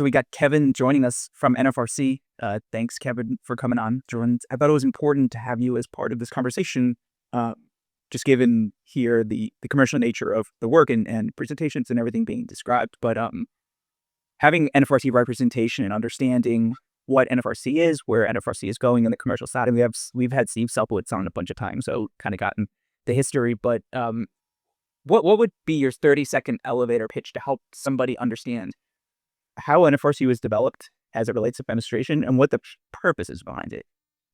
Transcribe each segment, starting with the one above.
So we got Kevin joining us from NFRC. Thanks, Kevin, for coming on. I thought it was important to have you as part of this conversation, uh, just given here the commercial nature of the work and presentations and everything being described. But having NFRC representation and understanding what NFRC is, where NFRC is going on the commercial side, and we've had Steve Selpowitz on a bunch of times, so kind of gotten the history. But what would be your 30-second elevator pitch to help somebody understand how NFRC was developed as it relates to fenestration and what the purpose is behind it?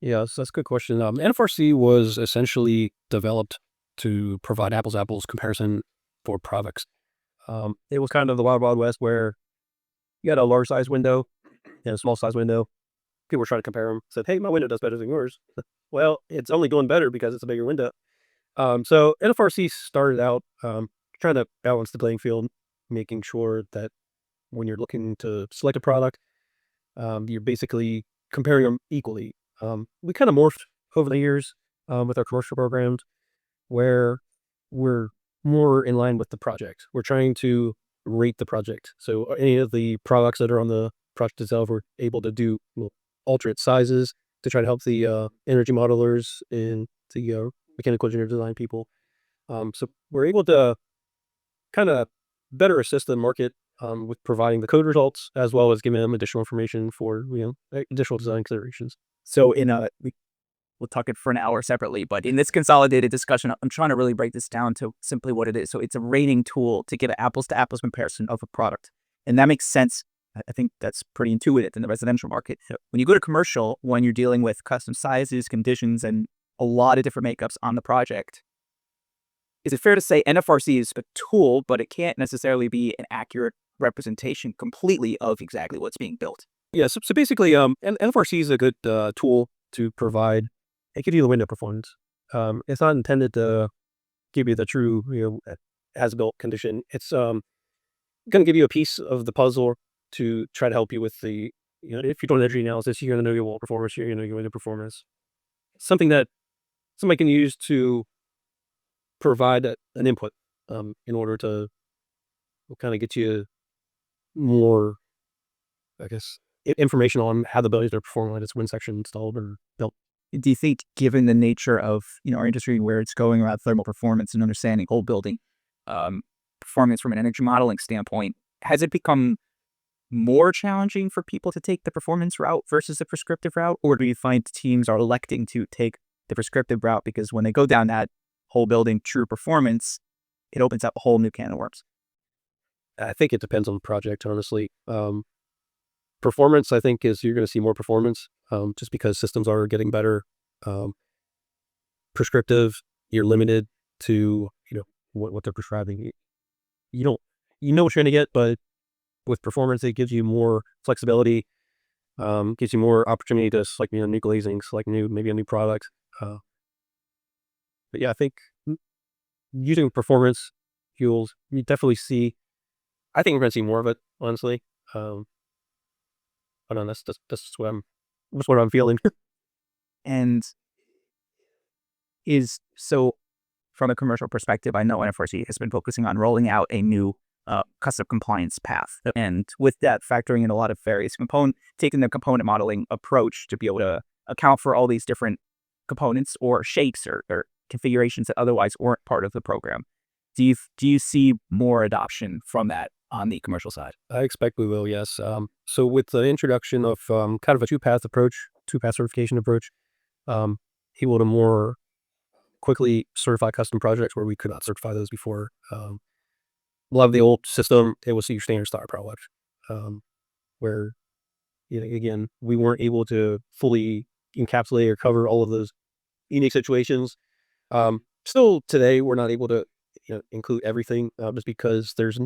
Yeah, so that's a good question. NFRC was essentially developed to provide apples-to-apples comparison for products. It was kind of the wild, wild west where you had a large size window and a small size window. People were trying to compare them. Said, hey, my window does better than yours. Well, it's only doing better because it's a bigger window. So NFRC started out trying to balance the playing field, making sure that when you're looking to select a product, you're basically comparing them equally. We kind of morphed over the years with our commercial programs where we're more in line with the project. We're trying to rate the project. So any of the products that are on the project itself, we're able to do alternate sizes to try to help the energy modelers and the mechanical engineer design people. So we're able to kind of better assist the market with providing the code results as well as giving them additional information for additional design considerations. So we'll talk it for an hour separately, but in this consolidated discussion, I'm trying to really break this down to simply what it is. So it's a rating tool to give an apples to apples comparison of a product. And that makes sense. I think that's pretty intuitive in the residential market. When you go to commercial, when you're dealing with custom sizes, conditions, and a lot of different makeups on the project, is it fair to say NFRC is a tool, but it can't necessarily be an accurate representation completely of exactly what's being built? Yeah, so basically, NFRC is a good tool to provide. It gives you the window performance. It's not intended to give you the true, as-built condition. It's going to give you a piece of the puzzle to try to help you with the, if you're doing energy analysis, you're going to know your wall performance, you're going to know your window performance. Something that somebody can use to provide an input in order to kind of get you more, I guess, information on how the buildings are performing when it's wind section installed or built. Do you think, given the nature of our industry, where it's going around thermal performance and understanding whole building performance from an energy modeling standpoint, has it become more challenging for people to take the performance route versus the prescriptive route? Or do you find teams are electing to take the prescriptive route because when they go down that whole building true performance, it opens up a whole new can of worms? I think it depends on the project, honestly. Performance, I think, is you're going to see more performance just because systems are getting better. Prescriptive, you're limited to what they're prescribing. You know what you're going to get, but with performance, it gives you more flexibility, gives you more opportunity to select new glazing, select maybe a new product. But yeah, I think using performance fuels, you definitely see. I think we're going to see more of it, honestly. I don't know, that's what I'm feeling. And from a commercial perspective, I know NFRC has been focusing on rolling out a new custom compliance path. Yep. And with that, factoring in a lot of various taking the component modeling approach to be able to account for all these different components or shapes or configurations that otherwise weren't part of the program. Do you see more adoption from that on the commercial side? I expect we will, yes. So with the introduction of kind of a two-path certification approach, able to more quickly certify custom projects where we could not certify those before. A lot of the old system, it was your standard style product, where, again, we weren't able to fully encapsulate or cover all of those unique situations. Still today, we're not able to include everything just because there's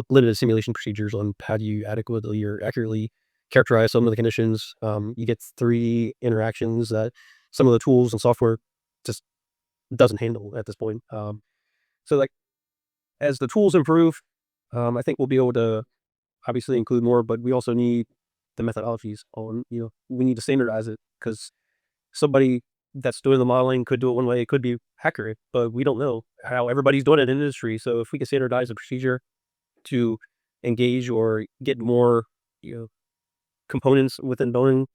limited simulation procedures on how do you adequately or accurately characterize some of the conditions. You get 3D interactions that some of the tools and software just doesn't handle at this point. So as the tools improve, I think we'll be able to obviously include more, but we also need the methodologies on, we need to standardize it because somebody that's doing the modeling could do it one way. It could be accurate, but we don't know how everybody's doing it in the industry. So if we can standardize the procedure to engage or get more components within building.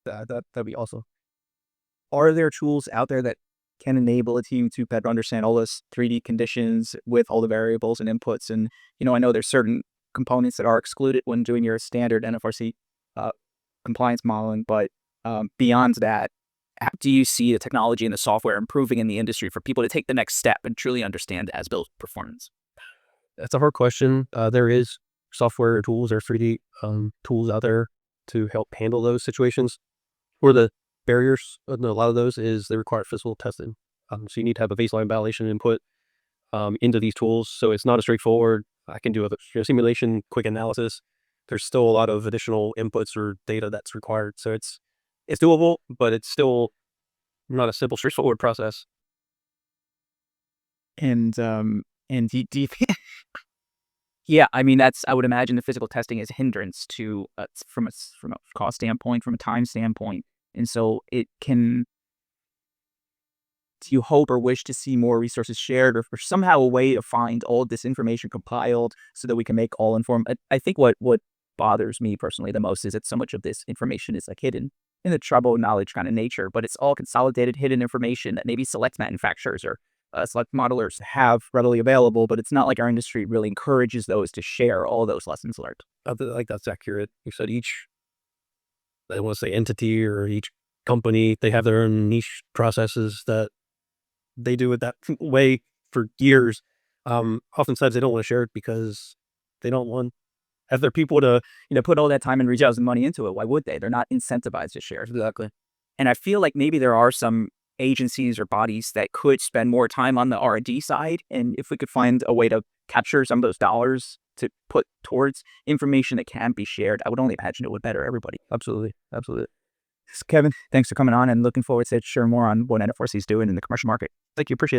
That'd be awesome. Are there tools out there that can enable a team to better understand all those 3D conditions with all the variables and inputs? And, I know there's certain components that are excluded when doing your standard NFRC compliance modeling, but beyond that, how do you see the technology and the software improving in the industry for people to take the next step and truly understand as-built performance? That's a hard question. There is software tools or 3D tools out there to help handle those situations. Where the barriers in a lot of those is they require physical testing. So you need to have a baseline validation input into these tools. So it's not as straightforward. I can do a simulation, quick analysis. There's still a lot of additional inputs or data that's required. So it's doable, but it's still not a simple, straightforward process. And do you think, yeah, I mean, I would imagine the physical testing is a hindrance to from a cost standpoint, from a time standpoint. And so do you hope or wish to see more resources shared or somehow a way to find all this information compiled so that we can make all informed? I think what bothers me personally the most is that so much of this information is like hidden in the trouble knowledge kind of nature, but it's all consolidated hidden information that maybe select manufacturers or select modelers have readily available, but it's not like our industry really encourages those to share all those lessons learned. Like that's accurate. You said I want to say entity or each company, they have their own niche processes that they do it that way for years. Oftentimes they don't want to share it because they don't want have their people to Put all that time and resources and money into it. Why would they? They're not incentivized to share. exactly. And I feel like maybe there are some agencies or bodies that could spend more time on the R&D side. And if we could find a way to capture some of those dollars to put towards information that can be shared, I would only imagine it would better everybody. Absolutely. Kevin, thanks for coming on and looking forward to sharing more on what NFRC is doing in the commercial market. Thank you. Appreciate it.